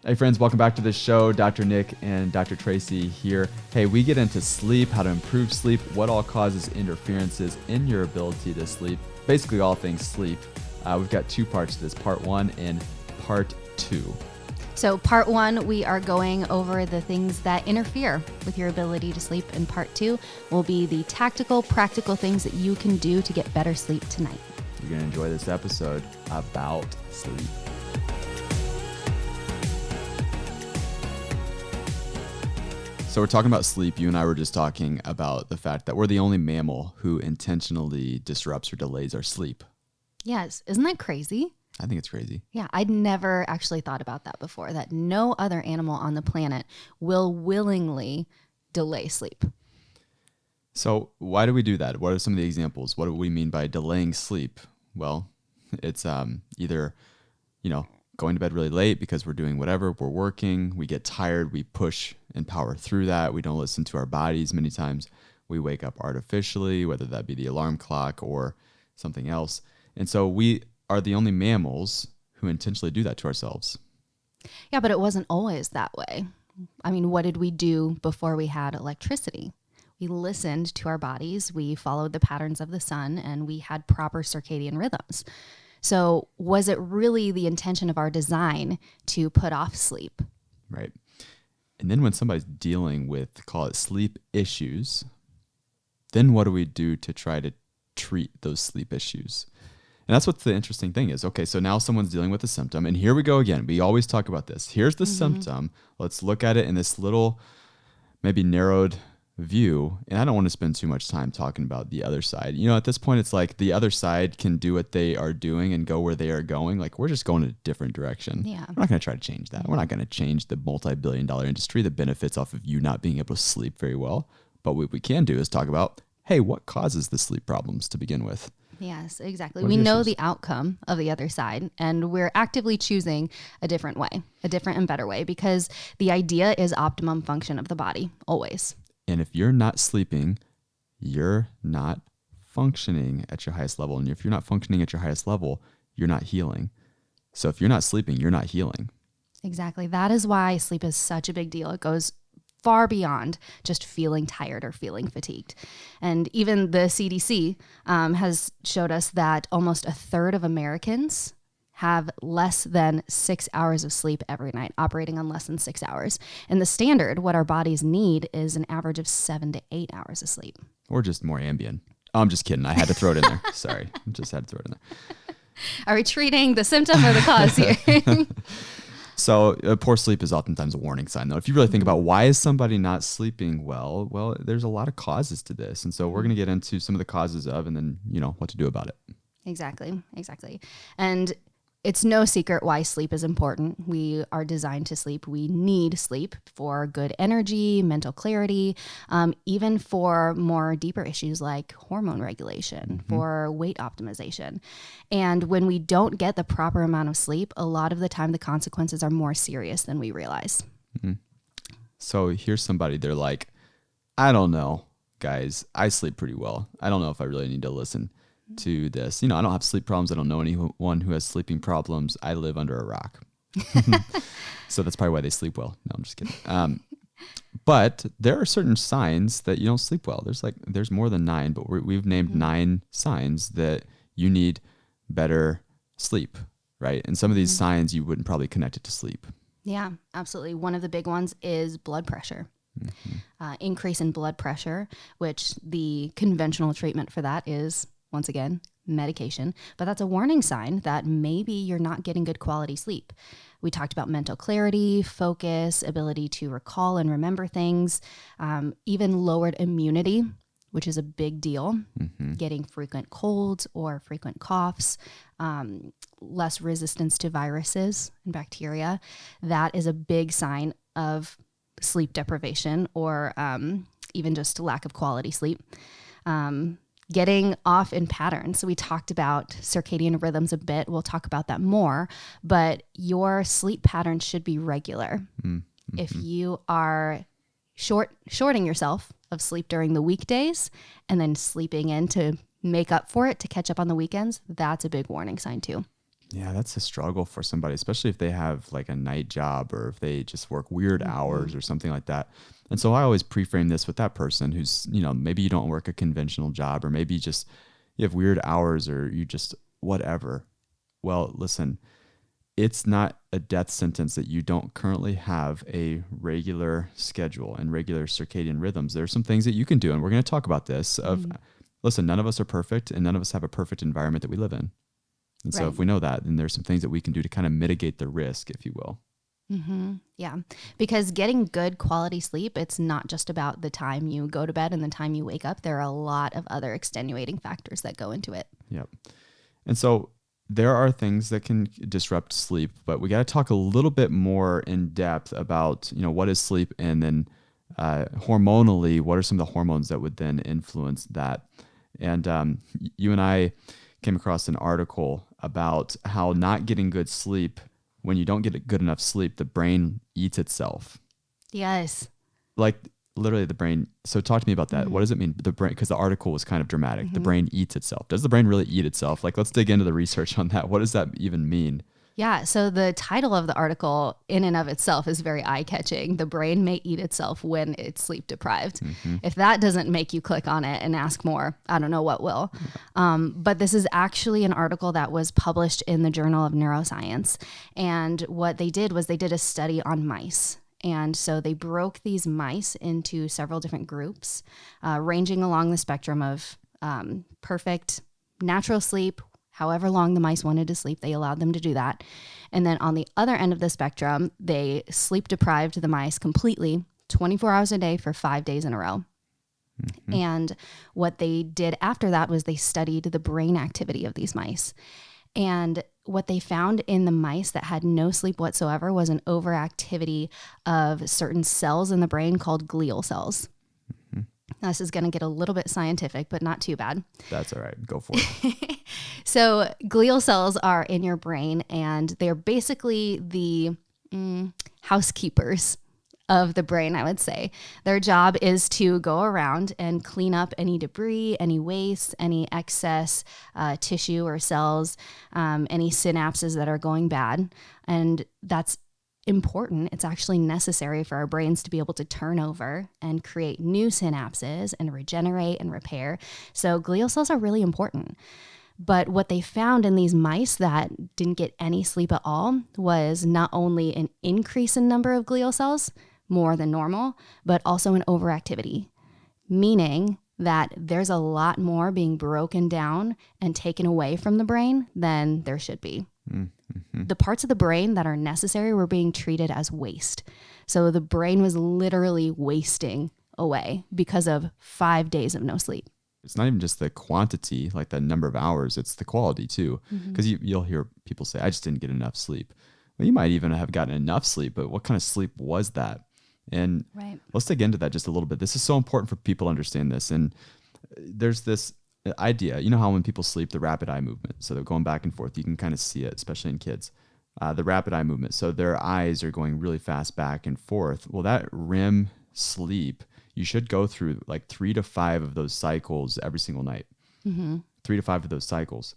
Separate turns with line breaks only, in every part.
Hey friends, welcome back to the show. Dr. Nick and Dr. Traci here. Hey, we get into sleep, how to improve sleep, what all causes interferences in your ability to sleep, basically all things sleep. We've got two parts to this, part 1 and part 2.
So part 1, we are going over the things that interfere with your ability to sleep, and part 2 will be the tactical, practical things that you can do to get better sleep tonight.
You're going to enjoy this episode about sleep. So we're talking about sleep. You and I were just talking about the fact that we're the only mammal who intentionally disrupts or delays our sleep.
Yes. Isn't that crazy?
I think it's crazy.
Yeah, I'd never actually thought about that before, that no other animal on the planet will willingly delay sleep.
So why do we do that? What are some of the examples? What do we mean by delaying sleep? Well, it's either, going to bed really late because we're doing whatever, we're working, we get tired, we push and power through that. We don't listen to our bodies. Many times we wake up artificially, whether that be the alarm clock or something else. And so we are the only mammals who intentionally do that to ourselves.
Yeah, but it wasn't always that way. I mean, what did we do before we had electricity? We listened to our bodies, we followed the patterns of the sun, and we had proper circadian rhythms. So was it really the intention of our design to put off sleep?
Right. And then when somebody's dealing with, call it sleep issues, then what do we do to try to treat those sleep issues? And that's what the interesting thing is. Okay, so now someone's dealing with a symptom, and here we go again. We always talk about this. Here's the symptom. Let's look at it in this little, maybe narrowed view. And I don't want to spend too much time talking about the other side. At this point, it's like the other side can do what they are doing and go where they are going. Like, we're just going in a different direction.
Yeah.
We're not going to try to change that. We're not going to change the multi-billion-dollar industry that benefits off of you not being able to sleep very well. But what we can do is talk about, hey, what causes the sleep problems to begin with?
Yes, exactly. We know the outcome of the other side, and we're actively choosing a different way, a different and better way, because the idea is optimum function of the body, always.
And if you're not sleeping, you're not functioning at your highest level. And if you're not functioning at your highest level, you're not healing. So if you're not sleeping, you're not healing.
Exactly. That is why sleep is such a big deal. It goes far beyond just feeling tired or feeling fatigued. And even the CDC has showed us that almost a third of Americans have less than 6 hours of sleep every night, operating on less than 6 hours. And the standard, what our bodies need, is an average of 7 to 8 hours of sleep.
Or just more Ambien. I'm just kidding. I had to throw it in there. Sorry. Just had to throw it in there.
Are we treating the symptom or the cause here?
So poor sleep is oftentimes a warning sign, though. If you really think about why is somebody not sleeping well, there's a lot of causes to this. And so we're going to get into some of the causes of, and then, what to do about it.
Exactly. And it's no secret why sleep is important. We are designed to sleep. We need sleep for good energy, mental clarity, even for more deeper issues like hormone regulation, for weight optimization. And when we don't get the proper amount of sleep, a lot of the time the consequences are more serious than we realize.
Mm-hmm. So here's somebody, they're like, I don't know, guys, I sleep pretty well. I don't know if I really need to listen to this. I don't have sleep problems. I don't know anyone who has sleeping problems. I live under a rock. So that's probably why they sleep well. No, I'm just kidding. But there are certain signs that you don't sleep well. There's more than 9, but we've named 9 signs that you need better sleep, right? And some of these signs you wouldn't probably connect it to sleep.
Yeah, absolutely. One of the big ones is blood pressure. Increase in blood pressure, which the conventional treatment for that is, once again, medication, but that's a warning sign that maybe you're not getting good quality sleep. We talked about mental clarity, focus, ability to recall and remember things, even lowered immunity, which is a big deal. Getting frequent colds or frequent coughs, less resistance to viruses and bacteria. That is a big sign of sleep deprivation or even just lack of quality sleep. Getting off in patterns. So we talked about circadian rhythms a bit. We'll talk about that more, but your sleep patterns should be regular. If you are shorting yourself of sleep during the weekdays and then sleeping in to make up for it, to catch up on the weekends, that's a big warning sign too.
Yeah, that's a struggle for somebody, especially if they have like a night job or if they just work weird hours or something like that. And so I always pre-frame this with that person who's, maybe you don't work a conventional job, or maybe just you have weird hours, or you just whatever. Well, listen, it's not a death sentence that you don't currently have a regular schedule and regular circadian rhythms. There are some things that you can do, and we're going to talk about this listen, none of us are perfect, and none of us have a perfect environment that we live in. And so if we know that, then there's some things that we can do to kind of mitigate the risk, if you will.
Yeah, because getting good quality sleep, it's not just about the time you go to bed and the time you wake up. There are a lot of other extenuating factors that go into it.
Yep. And so there are things that can disrupt sleep, but we got to talk a little bit more in depth about, what is sleep, and then hormonally, what are some of the hormones that would then influence that? And you and I came across an article about how not getting good sleep, when you don't get good enough sleep, the brain eats itself.
Yes.
Like literally the brain. So talk to me about that. What does it mean? The brain, because the article was kind of dramatic. The brain eats itself. Does the brain really eat itself? Like, let's dig into the research on that. What does that even mean?
Yeah. So the title of the article in and of itself is very eye-catching. The brain may eat itself when it's sleep deprived. If that doesn't make you click on it and ask more, I don't know what will. But this is actually an article that was published in the Journal of Neuroscience. And what they did was they did a study on mice. And so they broke these mice into several different groups, ranging along the spectrum of perfect natural sleep. However long the mice wanted to sleep, they allowed them to do that. And then on the other end of the spectrum, they sleep deprived the mice completely, 24 hours a day for 5 days in a row. And what they did after that was they studied the brain activity of these mice. And what they found in the mice that had no sleep whatsoever was an overactivity of certain cells in the brain called glial cells. Now, this is going to get a little bit scientific, but not too bad.
That's all right. Go for it.
So glial cells are in your brain, and they're basically the housekeepers of the brain, I would say. Their job is to go around and clean up any debris, any waste, any excess tissue or cells, any synapses that are going bad. And that's important. It's actually necessary for our brains to be able to turn over and create new synapses and regenerate and repair. So glial cells are really important. But what they found in these mice that didn't get any sleep at all was not only an increase in number of glial cells, more than normal, but also an overactivity, meaning that there's a lot more being broken down and taken away from the brain than there should be. The parts of the brain that are necessary were being treated as waste. So the brain was literally wasting away because of 5 days of no sleep.
It's not even just the quantity, like the number of hours, it's the quality too. Because you'll hear people say, I just didn't get enough sleep. Well, you might even have gotten enough sleep, but what kind of sleep was that? And let's dig into that just a little bit. This is so important for people to understand this. And there's this idea, you know how when people sleep, the rapid eye movement. So they're going back and forth. You can kind of see it, especially in kids. The rapid eye movement. So their eyes are going really fast back and forth. Well, that REM sleep, you should go through like 3 to 5 of those cycles every single night. 3 to 5 of those cycles.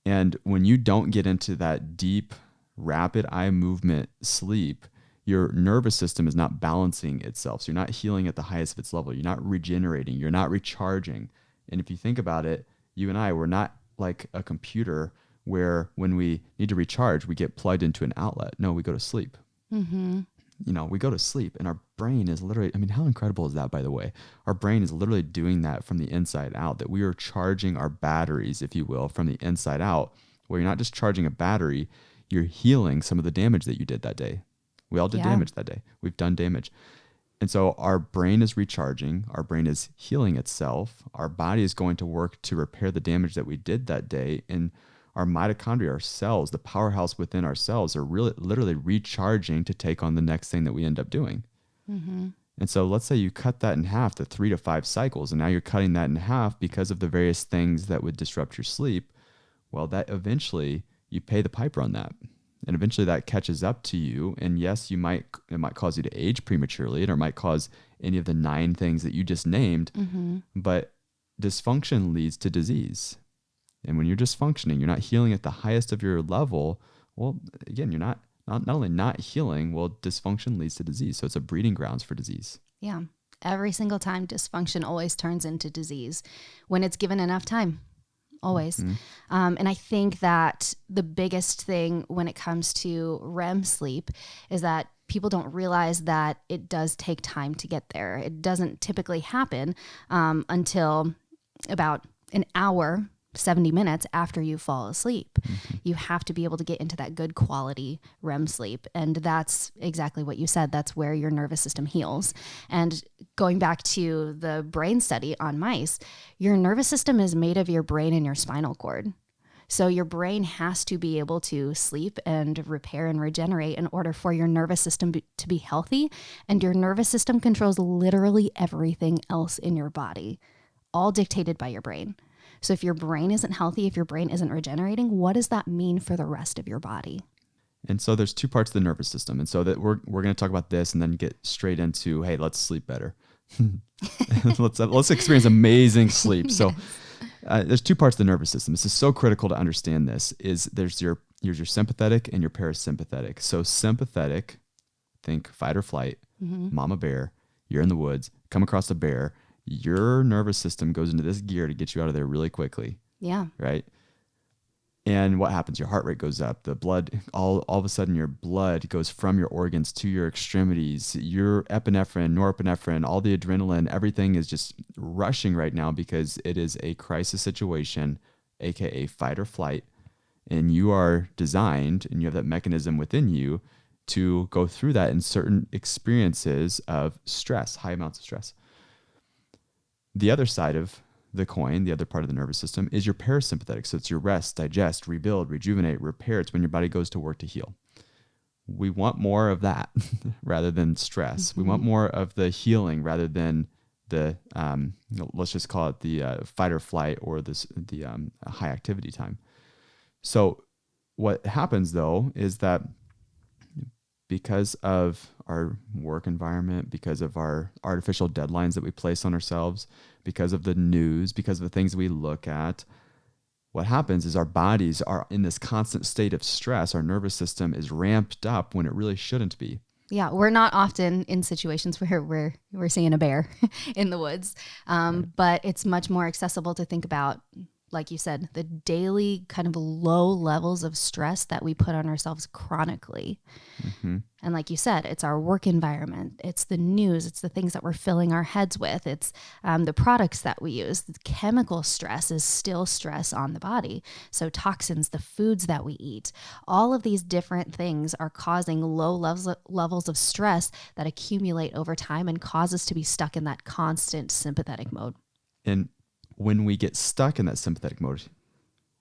And when you don't get into that deep, rapid eye movement sleep, your nervous system is not balancing itself. So you're not healing at the highest of its level. You're not regenerating. You're not recharging. And if you think about it, you and I, we're not like a computer where when we need to recharge, we get plugged into an outlet. No, we go to sleep. We go to sleep, and our brain is literally, I mean, how incredible is that, by the way? Our brain is literally doing that from the inside out, that we are charging our batteries, if you will, from the inside out, where you're not just charging a battery, you're healing some of the damage that you did that day. We all did damage that day. We've done damage. And so our brain is recharging, our brain is healing itself, our body is going to work to repair the damage that we did that day, and our mitochondria, our cells, the powerhouse within our cells are really literally recharging to take on the next thing that we end up doing. And so let's say you cut that in half to 3 to 5 cycles, and now you're cutting that in half because of the various things that would disrupt your sleep. Well, that eventually you pay the piper on that. And eventually that catches up to you. And yes, it might cause you to age prematurely, or it might cause any of the 9 things that you just named. But dysfunction leads to disease. And when you're dysfunctioning, you're not healing at the highest of your level. Well, again, you're not only not healing, well, dysfunction leads to disease. So it's a breeding grounds for disease.
Yeah. Every single time, dysfunction always turns into disease when it's given enough time. Always. And I think that the biggest thing when it comes to REM sleep is that people don't realize that it does take time to get there. It doesn't typically happen until about an hour, 70 minutes after you fall asleep. You have to be able to get into that good quality REM sleep. And that's exactly what you said. That's where your nervous system heals. And going back to the brain study on mice, your nervous system is made of your brain and your spinal cord. So your brain has to be able to sleep and repair and regenerate in order for your nervous system to be healthy. And your nervous system controls literally everything else in your body, all dictated by your brain. So if your brain isn't healthy, if your brain isn't regenerating, what does that mean for the rest of your body?
And so there's two parts of the nervous system. And so that we're going to talk about this and then get straight into, hey, let's sleep better. let's experience amazing sleep. So there's two parts of the nervous system. This is so critical to understand this. There's your sympathetic and your parasympathetic. So sympathetic, think fight or flight, mama bear, you're in the woods, come across a bear. Your nervous system goes into this gear to get you out of there really quickly. Yeah. Right. And what happens? Your heart rate goes up. The blood, all of a sudden, your blood goes from your organs to your extremities. Your epinephrine, norepinephrine, all the adrenaline, everything is just rushing right now because it is a crisis situation, aka fight or flight. And you are designed, and you have that mechanism within you to go through that in certain experiences of stress, high amounts of stress. The other side of the coin, the other part of the nervous system, is your parasympathetic. So it's your rest, digest, rebuild, rejuvenate, repair. It's when your body goes to work to heal. We want more of that rather than stress. We want more of the healing rather than the, let's just call it the fight or flight or the high activity time. So what happens though is that because of our work environment, because of our artificial deadlines that we place on ourselves, because of the news, because of the things we look at, what happens is our bodies are in this constant state of stress. Our nervous system is ramped up when it really shouldn't be. Yeah,
we're not often in situations where we're seeing a bear in the woods, but it's much more accessible to think about, like you said, the daily kind of low levels of stress that we put on ourselves chronically. And like you said, it's our work environment, it's the news, it's the things that we're filling our heads with, it's the products that we use. The chemical stress is still stress on the body. So toxins, the foods that we eat, all of these different things are causing low levels of stress that accumulate over time and cause us to be stuck in that constant sympathetic mode.
And when we get stuck in that sympathetic mode,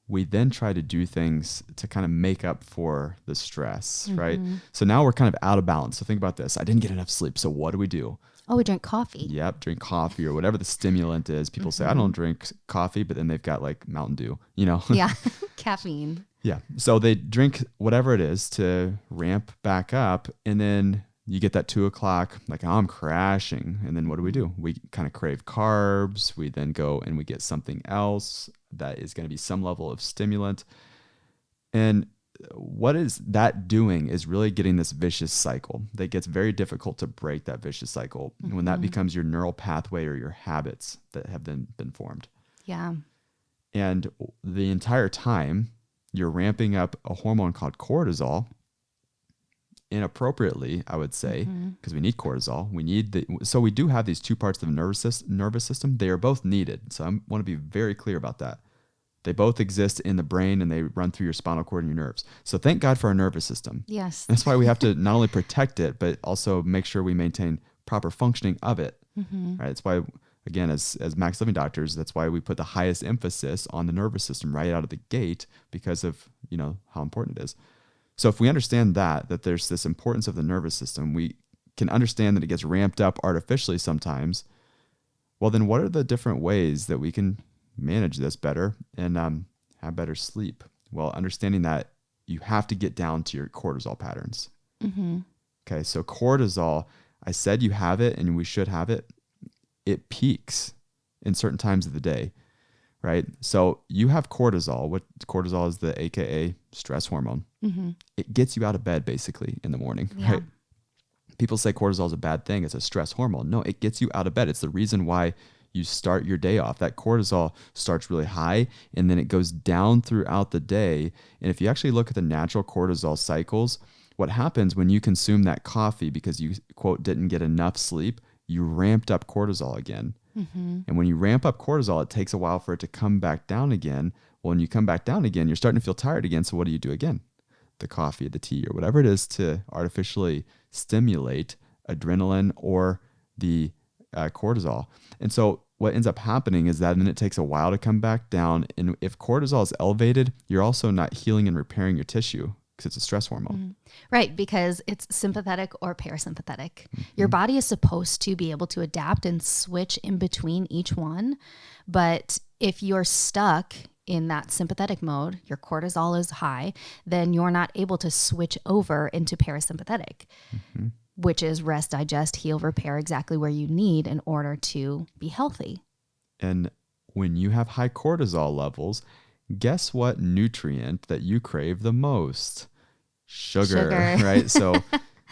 we then try to do things to kind of make up for the stress, right? So now we're kind of out of balance. So think about this. I didn't get enough sleep. So what do?
Oh, we drink coffee.
Yep, drink coffee or whatever the stimulant is. People say, I don't drink coffee, but then they've got like Mountain Dew, you know?
Yeah, caffeine.
Yeah, so they drink whatever it is to ramp back up, and then you get that 2 o'clock, like, oh, I'm crashing. And then what do? We kind of crave carbs. We then go and we get something else that is going to be some level of stimulant. And what is that doing is really getting this vicious cycle that gets very difficult to break that vicious cycle when that becomes your neural pathway or your habits that have then been formed.
Yeah.
And the entire time you're ramping up a hormone called cortisol, inappropriately, I would say, because we need cortisol. So we do have these two parts of the nervous system. They are both needed. So I want to be very clear about that. They both exist in the brain and they run through your spinal cord and your nerves. So thank God for our nervous system.
Yes.
That's why we have to not only protect it, but also make sure we maintain proper functioning of it. Right? That's why, again, as Max Living doctors, that's why we put the highest emphasis on the nervous system right out of the gate because of, how important it is. So if we understand that there's this importance of the nervous system, we can understand that it gets ramped up artificially sometimes. Well, then what are the different ways that we can manage this better and have better sleep? Well, understanding that you have to get down to your cortisol patterns. Okay, so cortisol, I said you have it and we should have it. It peaks in certain times of the day. right? So you have cortisol. What cortisol is the AKA stress hormone. It gets you out of bed basically in the morning, right? People say cortisol is a bad thing. It's a stress hormone. No, it gets you out of bed. It's the reason why you start your day off. That cortisol starts really high and then it goes down throughout the day. And if you actually look at the natural cortisol cycles, what happens when you consume that coffee because you, quote, didn't get enough sleep, you ramped up cortisol again. And when you ramp up cortisol, it takes a while for it to come back down again. Well, when you come back down again, you're starting to feel tired again. So what do again? The coffee, the tea, or whatever it is to artificially stimulate adrenaline or the cortisol. And so what ends up happening is that then it takes a while to come back down. And if cortisol is elevated, you're also not healing and repairing your tissue because it's a stress hormone.
Right, because it's sympathetic or parasympathetic. Your body is supposed to be able to adapt and switch in between each one. But if you're stuck in that sympathetic mode, your cortisol is high, then you're not able to switch over into parasympathetic, which is rest, digest, heal, repair, exactly where you need in order to be healthy.
And when you have high cortisol levels, guess what nutrient that you crave the most? Sugar. Right? So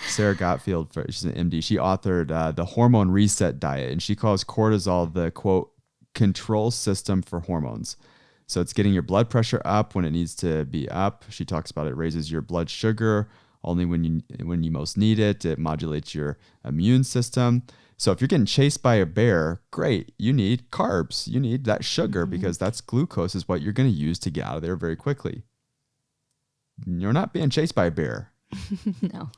Sarah Gottfield, she's an MD, she authored the Hormone Reset Diet, and she calls cortisol the, quote, control system for hormones. So it's getting your blood pressure up when it needs to be up. She talks about it raises your blood sugar only when you most need it. It modulates your immune system. So if you're getting chased by a bear, great. You need carbs. You need that sugar because that's glucose is what you're going to use to get out of there very quickly. You're not being chased by a bear.
No.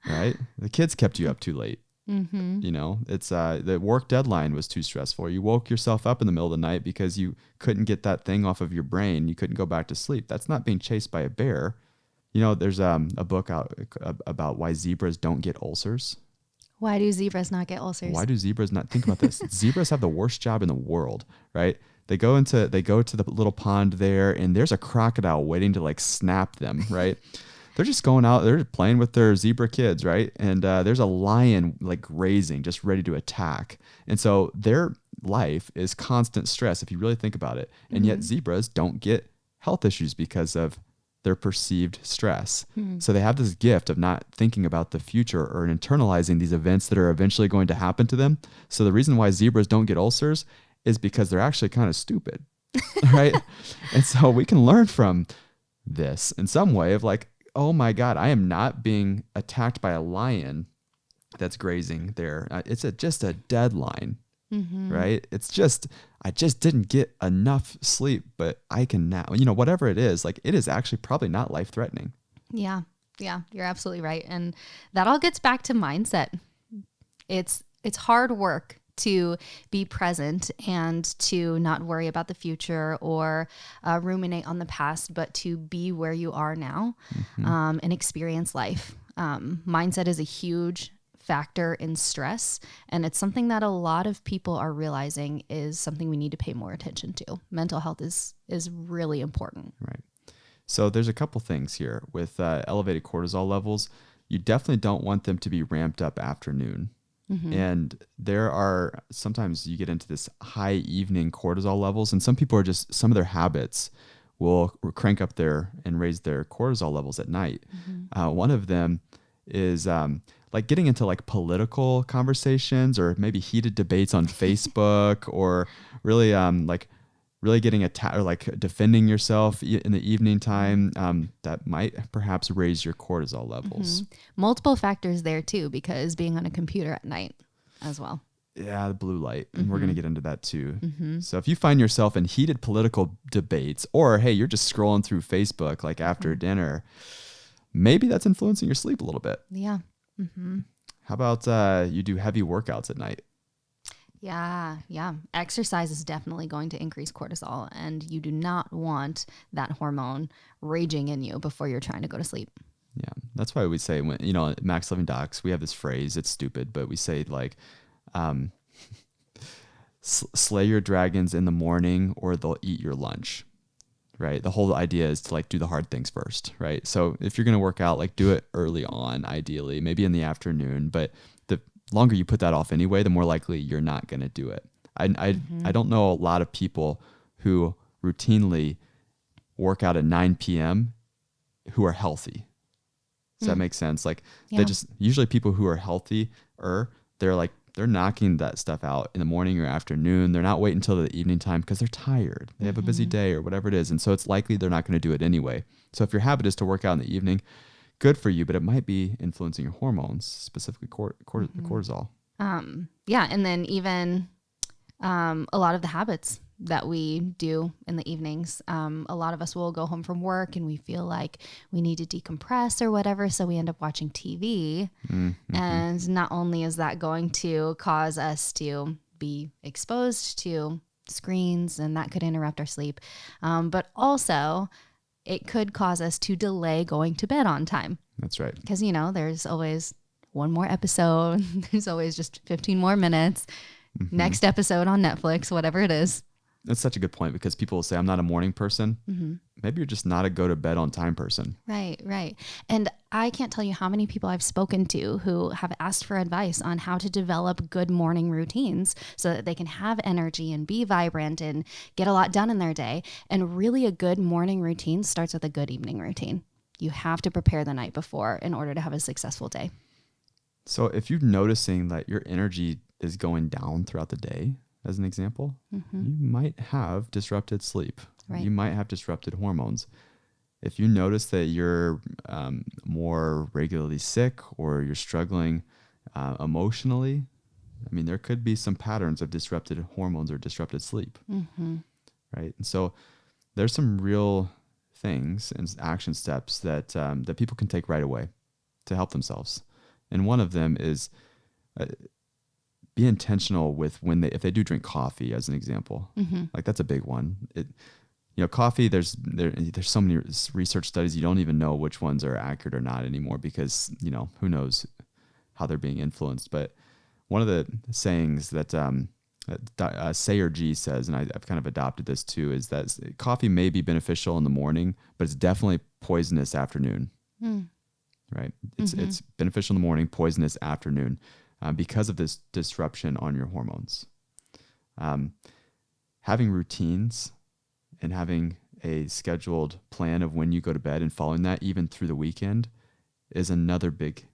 Right? The kids kept you up too late. You know, it's the work deadline was too stressful. You woke yourself up in the middle of the night because you couldn't get that thing off of your brain. You couldn't go back to sleep. That's not being chased by a bear. You know, there's a book out about why zebras don't get ulcers.
Why do zebras not get ulcers?
Why do zebras not? Think about this. Zebras have the worst job in the world, right? They go to the little pond there and there's a crocodile waiting to like snap them, right? They're just going out, they're playing with their zebra kids, right? And there's a lion like grazing, just ready to attack. And so their life is constant stress if you really think about it. And yet zebras don't get health issues because of their perceived stress. So they have this gift of not thinking about the future or internalizing these events that are eventually going to happen to them. So the reason why zebras don't get ulcers is because they're actually kind of stupid, right? And so we can learn from this in some way of like, oh my God, I am not being attacked by a lion that's grazing there. It's just a deadline, right? It's just, I just didn't get enough sleep, but I can now, you know, whatever it is, like it is actually probably not life-threatening.
Yeah, you're absolutely right. And that all gets back to mindset. It's hard work to be present and to not worry about the future or ruminate on the past, but to be where you are now and experience life. Mindset is a huge factor in stress, and it's something that a lot of people are realizing is something we need to pay more attention to. Mental health is really important.
Right. So there's a couple things here with elevated cortisol levels. You definitely don't want them to be ramped up after noon. And there are, sometimes you get into this high evening cortisol levels, and some people are just, some of their habits will crank up and raise their cortisol levels at night. One of them is like getting into like political conversations or maybe heated debates on Facebook or really really getting attacked or like defending yourself in the evening time, that might perhaps raise your cortisol levels.
Multiple factors there too, because being on a computer at night as well.
Yeah, the blue light. And we're going to get into that too. So if you find yourself in heated political debates or, hey, you're just scrolling through Facebook like after dinner, maybe that's influencing your sleep a little bit.
Yeah.
How about you do heavy workouts at night?
Yeah. Exercise is definitely going to increase cortisol, and you do not want that hormone raging in you before you're trying to go to sleep.
Yeah. That's why we say, when, you know, at Max Living Docs, we have this phrase, it's stupid, but we say like, slay your dragons in the morning or they'll eat your lunch, right? The whole idea is to like do the hard things first, right? So if you're going to work out, like do it early on, ideally, maybe in the afternoon, but the longer you put that off anyway, the more likely you're not going to do it. I don't know a lot of people who routinely work out at 9 p.m. who are healthy. Does that make sense? Like they just, usually people who are healthy, they're knocking that stuff out in the morning or afternoon. They're not waiting until the evening time because they're tired. They have a busy day or whatever it is. And so it's likely they're not going to do it anyway. So if your habit is to work out in the evening, good for you, but it might be influencing your hormones, specifically cortisol.
Yeah. And then even a lot of the habits that we do in the evenings, a lot of us will go home from work and we feel like we need to decompress or whatever. So we end up watching TV. And not only is that going to cause us to be exposed to screens and that could interrupt our sleep, but also it could cause us to delay going to bed on time.
That's right.
Because, there's always one more episode. There's always just 15 more minutes. Next episode on Netflix, whatever it is.
That's such a good point because people will say, I'm not a morning person. Maybe you're just not a go to bed on time person.
Right. And I can't tell you how many people I've spoken to who have asked for advice on how to develop good morning routines so that they can have energy and be vibrant and get a lot done in their day. And really a good morning routine starts with a good evening routine. You have to prepare the night before in order to have a successful day.
So if you're noticing that your energy is going down throughout the day, as an example, you might have disrupted sleep. Right. You might have disrupted hormones. If you notice that you're more regularly sick or you're struggling emotionally, there could be some patterns of disrupted hormones or disrupted sleep. Right. And so there's some real things and action steps that that people can take right away to help themselves. And one of them is be intentional with if they do drink coffee, as an example. Like that's a big one. Coffee, there's so many research studies, you don't even know which ones are accurate or not anymore because, who knows how they're being influenced. But one of the sayings that Sayer G says, and I've kind of adopted this too, is that coffee may be beneficial in the morning, but it's definitely poisonous afternoon. Right? It's beneficial in the morning, poisonous afternoon. Because of this disruption on your hormones. Having routines and having a scheduled plan of when you go to bed and following that even through the weekend is another big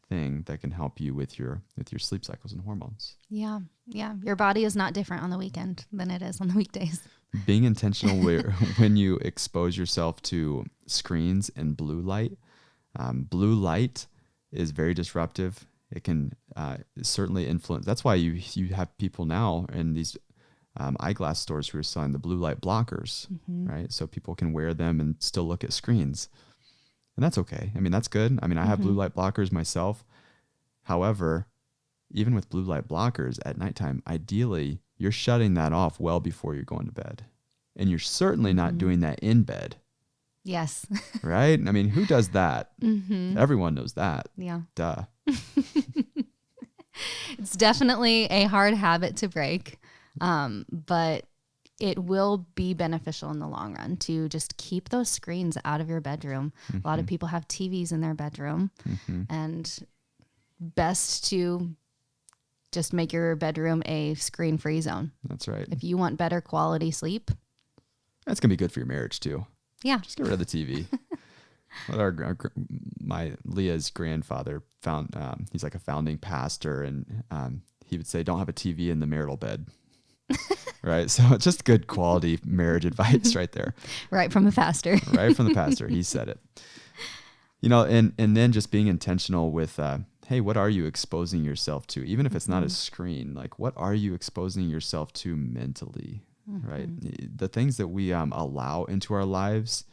thing that can help you with your sleep cycles and hormones. Yeah.
Your body is not different on the weekend than it is on the weekdays.
Being intentional when you expose yourself to screens and blue light. Blue light is very disruptive. It can certainly influence. That's why you have people now in these eyeglass stores who are selling the blue light blockers, right? So people can wear them and still look at screens. And that's okay. That's good. I have blue light blockers myself. However, even with blue light blockers at nighttime, ideally, you're shutting that off well before you're going to bed. And you're certainly not doing that in bed.
Yes.
Right? Who does that? Everyone knows that.
Yeah.
Duh.
It's definitely a hard habit to break, but it will be beneficial in the long run to just keep those screens out of your bedroom. A lot of people have TVs in their bedroom, and best to just make your bedroom a screen-free zone.
That's right.
If you want better quality sleep.
That's going to be good for your marriage too.
Yeah.
Just get rid of the TV. What my Leah's grandfather found, he's like a founding pastor, and he would say, don't have a TV in the marital bed. Right. So it's just good quality marriage advice right there.
Right from the pastor.
Right from the pastor. He said it. And then just being intentional with, hey, what are you exposing yourself to? Even if it's not a screen, like what are you exposing yourself to mentally? Right. The things that we allow into our lives,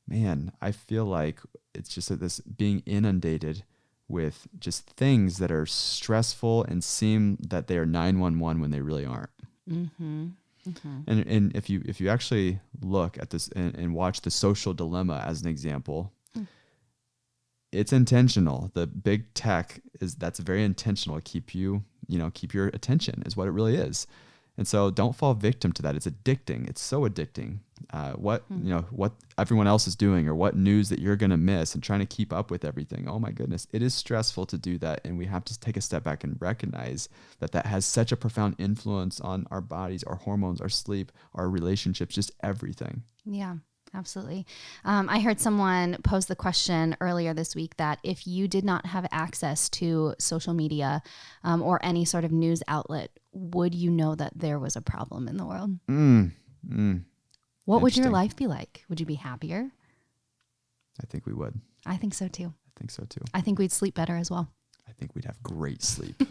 man, I feel like it's just this being inundated with just things that are stressful and seem that they are 911 when they really aren't. And if you actually look at this and watch The Social Dilemma as an example, it's intentional. The big tech that's very intentional to keep your attention is what it really is. And so don't fall victim to that. It's addicting. It's so addicting. What everyone else is doing or what news that you're going to miss and trying to keep up with everything. Oh my goodness. It is stressful to do that. And we have to take a step back and recognize that that has such a profound influence on our bodies, our hormones, our sleep, our relationships, just everything.
Yeah. Absolutely. I heard someone pose the question earlier this week that if you did not have access to social media or any sort of news outlet, would you know that there was a problem in the world? What would your life be like? Would you be happier?
I think we would.
I think so too.
I think so too.
I think we'd sleep better as well.
I think we'd have great sleep.